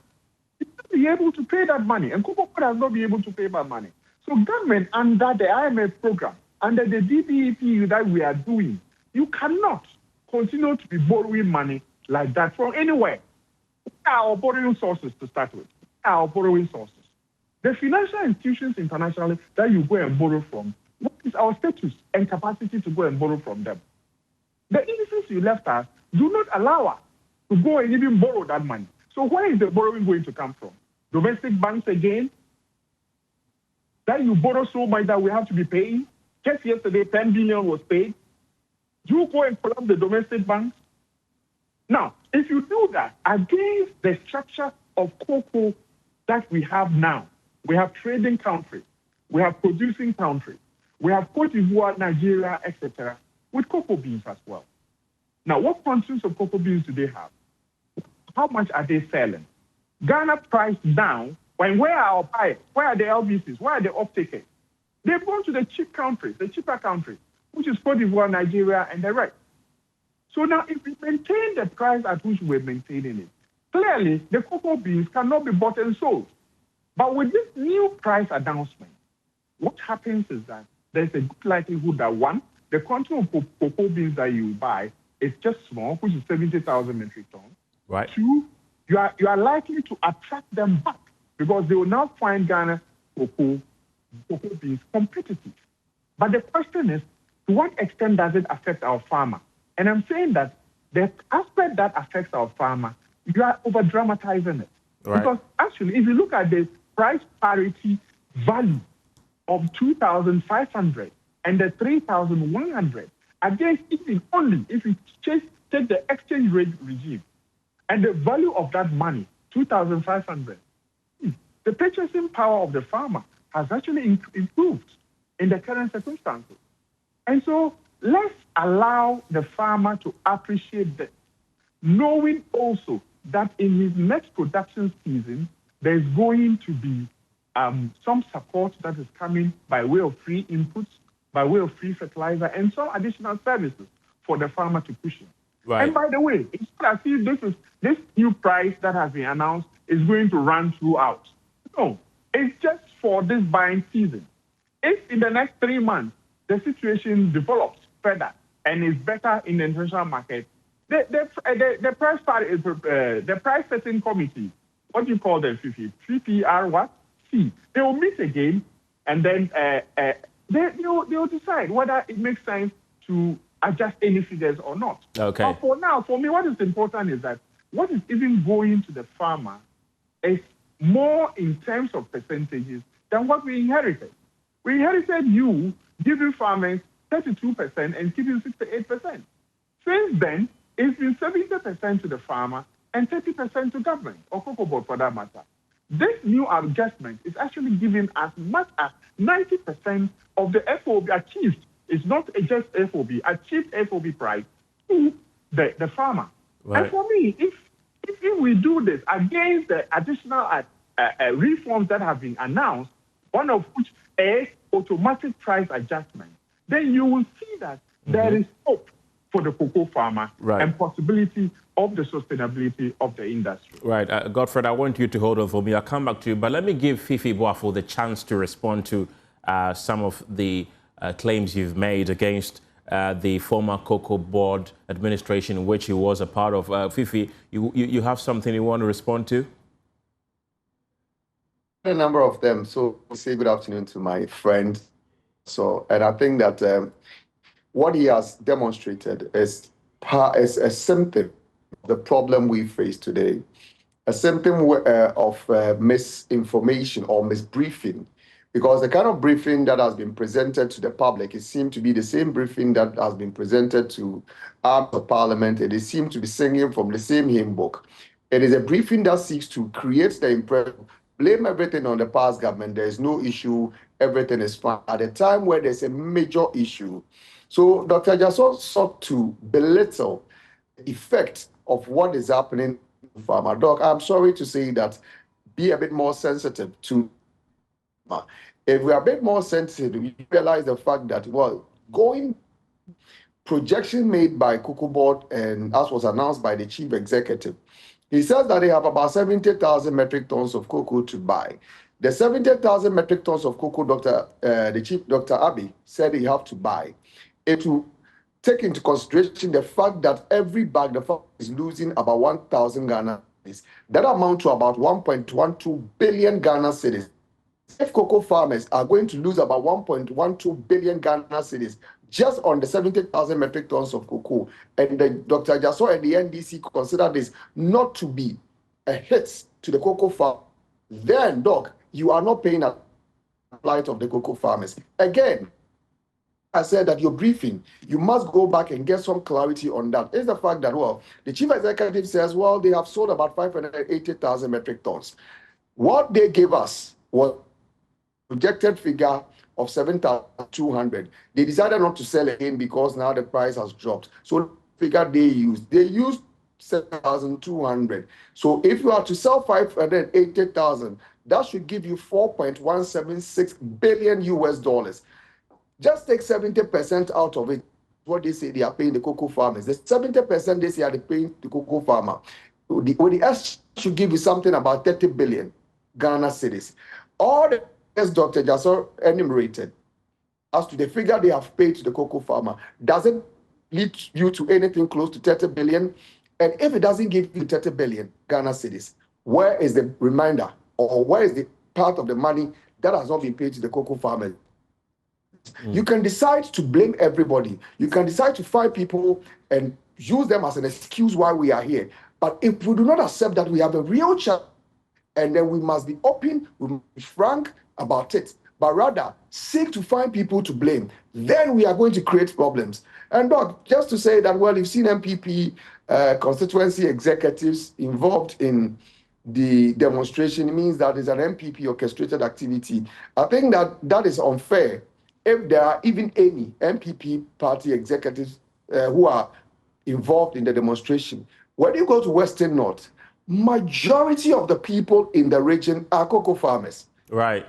You have to be able to pay that money, and Cocoa has not been able to pay that money. So government, under the IMF program, under the DPEPU that we are doing, you cannot continue to be borrowing money like that from anywhere. What are our borrowing sources to start with? What are our borrowing sources? The financial institutions internationally that you go and borrow from, what is our status and capacity to go and borrow from them? The indices you left us do not allow us to go and even borrow that money. So where is the borrowing going to come from? Domestic banks again? That you borrow so much that we have to be paying? Just yesterday, 10 billion was paid. You go and collapse the domestic banks? Now, if you do that against the structure of cocoa that we have now, we have trading countries, we have producing countries, we have Cote d'Ivoire, Nigeria, etc., with cocoa beans as well. Now, what quantities of cocoa beans do they have? How much are they selling? Ghana priced down, when where are our buyers? Where are the LBCs? Where are the off-takers? They've gone to the cheaper countries, which is Cote d'Ivoire, Nigeria, and the rest. So now, if we maintain the price at which we're maintaining it, clearly the cocoa beans cannot be bought and sold. But with this new price announcement, what happens is that there's a good likelihood that, one, the quantity of cocoa beans that you buy is just small, which is 70,000 metric tons. Right. Two, you are likely to attract them back because they will now find Ghana cocoa beans competitive. But the question is, to what extent does it affect our farmer? And I'm saying that the aspect that affects our farmer, you are over-dramatizing it. Right. Because actually, if you look at the price parity value of 2,500 and the 3,100, against even only if you take the exchange rate regime and the value of that money, 2,500, the purchasing power of the farmer has actually improved in the current circumstances. And so let's allow the farmer to appreciate this, knowing also that in his next production season, there's going to be some support that is coming by way of free inputs, by way of free fertilizer, and some additional services for the farmer to push in. Right. And by the way, it's not as if this new price that has been announced is going to run throughout. No, it's just for this buying season. If in the next 3 months, the situation develops further and is better in the international market, the price setting committee, what do you call them, PPR what? C. They will meet again, and then they will decide whether it makes sense to adjust any figures or not. Okay. But for now, for me, what is important is that what is even going to the farmer is more in terms of percentages than what we inherited. We inherited you giving farmers 32% and keeping 68%. Since then, it's been 70% to the farmer and 30% to government, or Cocoa Board for that matter. This new adjustment is actually giving as much as 90% of the FOB achieved. It's not just FOB, achieved FOB price to the farmer. Right. And for me, if we do this against the additional reforms that have been announced, one of which is automatic price adjustment, then you will see that there is hope for the cocoa farmer and possibility of the sustainability of the industry. Right. Godfred, I want you to hold on for me. I'll come back to you, but let me give Fifi Boafo the chance to respond to some of the claims you've made against the former Cocoa Board administration, which he was a part of. Fifi, you have something you want to respond to? A number of them. So say good afternoon to my friend. And I think that what he has demonstrated is a symptom of the problem we face today, a symptom of misinformation or misbriefing, because the kind of briefing that has been presented to the public, it seemed to be the same briefing that has been presented to the Parliament, and they seem to be singing from the same hymn book. It is a briefing that seeks to create the impression, blame everything on the past government, there is no issue, everything is fine, at a time where there's a major issue. So Dr. Jasso sought to belittle effect of what is happening to farmer. Doc, I'm sorry to say that, be a bit more sensitive to. If we are a bit more sensitive, we realize the fact that, well, going projection made by Cocoa Board, and as was announced by the chief executive, he says that they have about 70,000 metric tons of cocoa to buy. The 70,000 metric tons of cocoa, the chief Dr. Abiy said he have to buy. It will take into consideration the fact that every bag the farmer is losing about 1,000 Ghana cedis. That amount to about 1.12 billion Ghana cedis. If cocoa farmers are going to lose about 1.12 billion Ghana cedis just on the 70,000 metric tons of cocoa, and Dr. Jaso and the NDC consider this not to be a hit to the cocoa farm, then, Doc, you are not paying a plight of the cocoa farmers. Again, I said that your briefing, you must go back and get some clarity on that. It's the fact that, well, the chief executive says, well, they have sold about 580,000 metric tons. What they gave us was projected figure of 7,200. They decided not to sell again because now the price has dropped. So the figure they used 7,200. So if you are to sell 580,000, that should give you 4.176 billion US dollars. Just take 70% out of it. What they say they are paying the cocoa farmers. The 70% they say are paying the cocoa farmer. The S should give you something about 30 billion Ghana cedis. All the as Dr. Jaso enumerated as to the figure they have paid to the cocoa farmer doesn't lead you to anything close to 30 billion. And if it doesn't give you 30 billion Ghana cedis, where is the reminder, or where is the part of the money that has not been paid to the cocoa farmers? You can decide to blame everybody. You can decide to find people and use them as an excuse why we are here. But if we do not accept that we have a real challenge, and then we must be open, we must be frank about it, but rather seek to find people to blame, then we are going to create problems. And Doc, just to say that, well, you've seen MPP constituency executives involved in the demonstration, it means that it's an MPP orchestrated activity. I think that that is unfair if there are even any MPP party executives who are involved in the demonstration. When you go to Western North, majority of the people in the region are cocoa farmers. Right.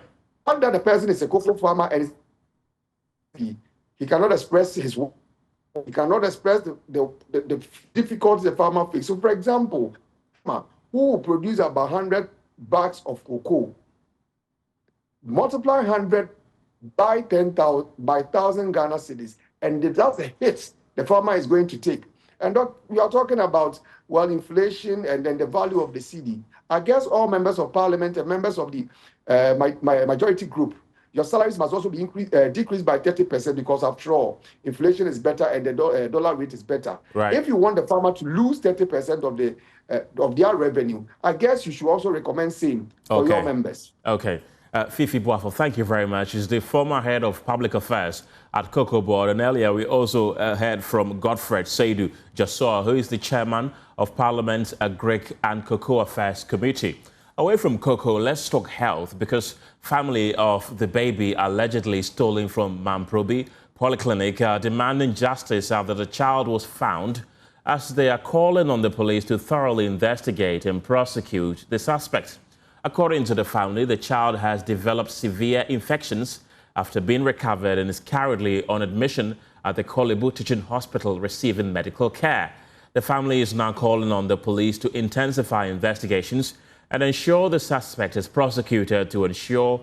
Not that the person is a cocoa farmer and he cannot express his work. He cannot express the difficulties the farmer faces. So, for example, who produce about 100 bags of cocoa, multiply 100 by 10,000 by 1,000 Ghana cedis, and that's a hit the farmer is going to take. And we are talking about, well, inflation and then the value of the cedi. I guess all members of parliament and members of the my majority group, your salaries must also be decreased by 30% because, after all, inflation is better and the dollar rate is better. Right. If you want the farmer to lose 30% of their revenue, I guess you should also recommend same for your members. Okay. Fifi Boafo, thank you very much. She's the former head of public affairs at Cocoa Board. And earlier we also heard from Godfred Seidu Jasoa, who is the chairman of Parliament's Agric and Cocoa Affairs Committee. Away from cocoa, let's talk health, because family of the baby allegedly stolen from Mamprobi Polyclinic are demanding justice after the child was found, as they are calling on the police to thoroughly investigate and prosecute the suspect. According to the family, the child has developed severe infections after being recovered and is currently on admission at the Kolebu Teaching Hospital receiving medical care. The family is now calling on the police to intensify investigations and ensure the suspect is prosecuted to ensure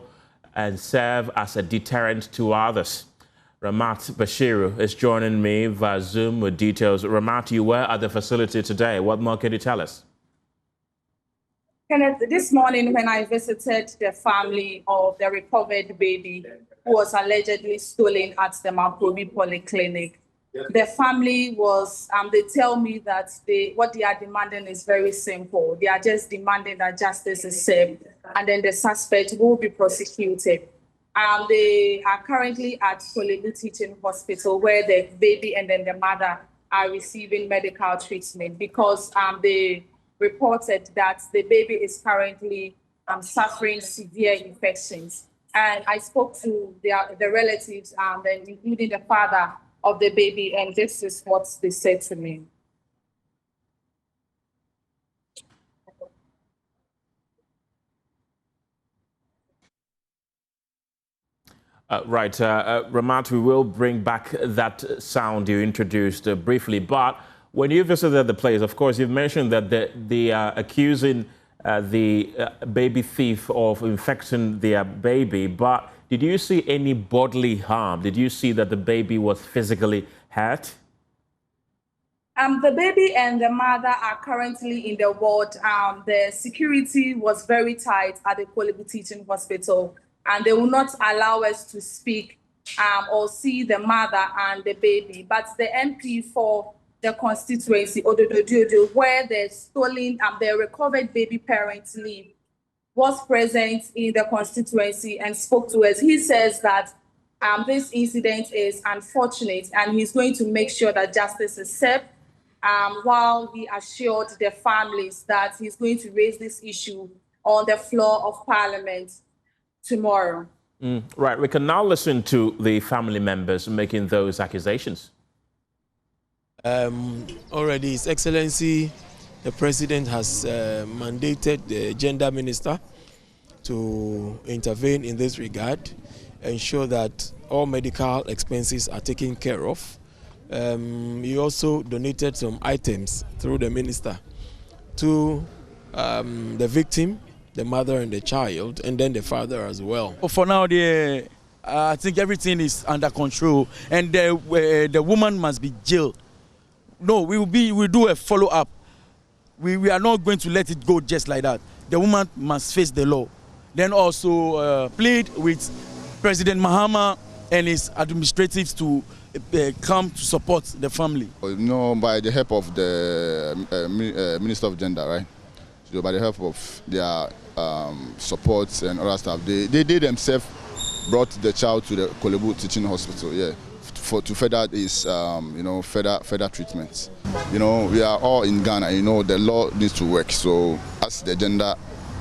and serve as a deterrent to others. Ramat Bashiru is joining me via Zoom with details. Ramat, you were at the facility today. What more can you tell us? Kenneth, this morning when I visited the family of the recovered baby who was allegedly stolen at the Mamprobi Polyclinic, the family was, they tell me that what they are demanding is very simple. They are just demanding that justice is served and then the suspect will be prosecuted. They are currently at Kolebu Teaching Hospital where the baby and then the mother are receiving medical treatment because they reported that the baby is currently suffering severe infections. And I spoke to the relatives, including the father of the baby, and this is what they said to me. Right, Ramat, we will bring back that sound you introduced briefly, but when you visited the place, of course, you've mentioned that they are accusing the baby thief of infecting their baby, but did you see any bodily harm? Did you see that the baby was physically hurt? The baby and the mother are currently in the ward. The security was very tight at the Kolebu Teaching Hospital, and they will not allow us to speak or see the mother and the baby. But the MP for the constituency, Ododododo, where the stolen, the recovered baby parents live, was present in the constituency and spoke to us. He says that this incident is unfortunate, and he's going to make sure that justice is served, while he assured the families that he's going to raise this issue on the floor of Parliament tomorrow. Right, we can now listen to the family members making those accusations. Already, His Excellency, the President has mandated the Gender Minister to intervene in this regard, ensure that all medical expenses are taken care of. He also donated some items through the Minister to the victim, the mother and the child, and then the father as well. For now, I think everything is under control, and the woman must be jailed. No, we'll do a follow-up. We are not going to let it go just like that. The woman must face the law. Then also plead with President Mahama and his administratives to come to support the family. You know, by the help of the Minister of Gender, right? So by the help of their support and other stuff, they themselves brought the child to the Kolebu Teaching Hospital, yeah, to further his, further treatment. You know, we are all in Ghana. You know, the law needs to work. So, as the Gender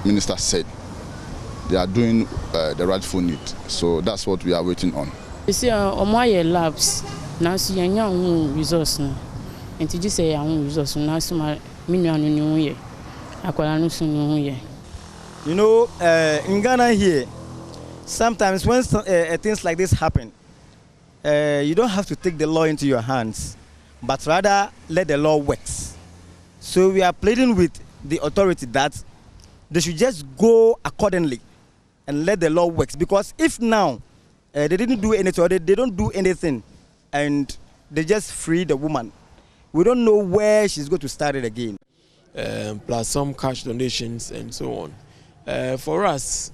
Minister said, they are doing the rightful need. So that's what we are waiting on. You see, my labs now see a young resource now, and to say young resource now, so my million new year. You know, in Ghana here, sometimes when things like this happen, you don't have to take the law into your hands, but rather let the law work. So we are pleading with the authority that they should just go accordingly and let the law work. Because if now they didn't do anything, or they don't do anything, and they just free the woman, we don't know where she's going to start it again. Plus some cash donations and so on. For us,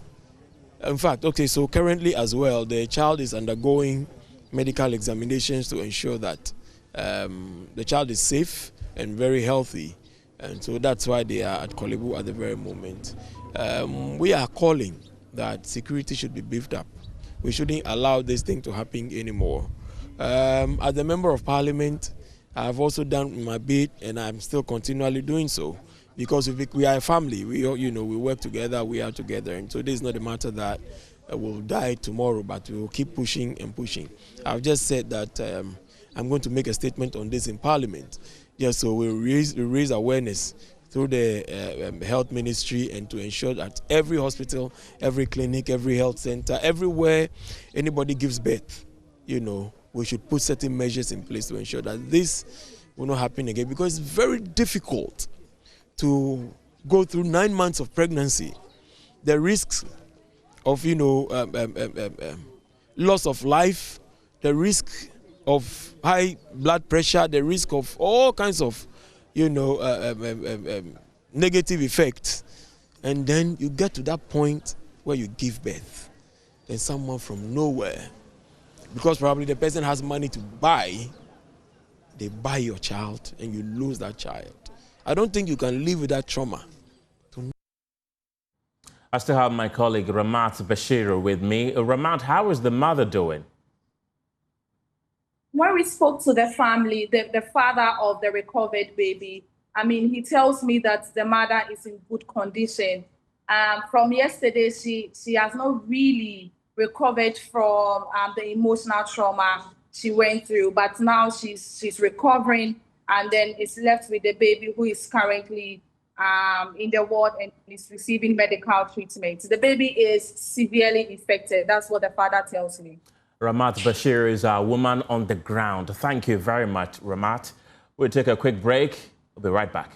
in fact, okay, so currently as well, the child is undergoing medical examinations to ensure that the child is safe and very healthy. And so that's why they are at Kolebu at the very moment. We are calling that security should be beefed up. We shouldn't allow this thing to happen anymore. As a member of Parliament, I've also done my bit, and I'm still continually doing so, because we are a family. We work together, we are together, and so this is not a matter that will die tomorrow, but we will keep pushing and pushing. I've just said that I'm going to make a statement on this in Parliament, just so we raise awareness through the health ministry, and to ensure that every hospital, every clinic, every health center, everywhere anybody gives birth, we should put certain measures in place to ensure that this will not happen again, because it's very difficult to go through 9 months of pregnancy. The risks of, loss of life, the risk of high blood pressure, the risk of all kinds of, negative effects. And then you get to that point where you give birth. Then someone from nowhere, because probably the person has money to buy, they buy your child and you lose that child. I don't think you can live with that trauma. I still have my colleague Ramat Bashiru with me. Ramat, how is the mother doing? When we spoke to the family, the father of the recovered baby, he tells me that the mother is in good condition. From yesterday, she has not really recovered from the emotional trauma she went through, but now she's recovering, and then it's left with the baby, who is currently in the ward and is receiving medical treatment. The baby is severely infected. That's what the father tells me. Ramat Bashir is a woman on the ground. Thank you very much, Ramat. We'll take a quick break. We'll be right back.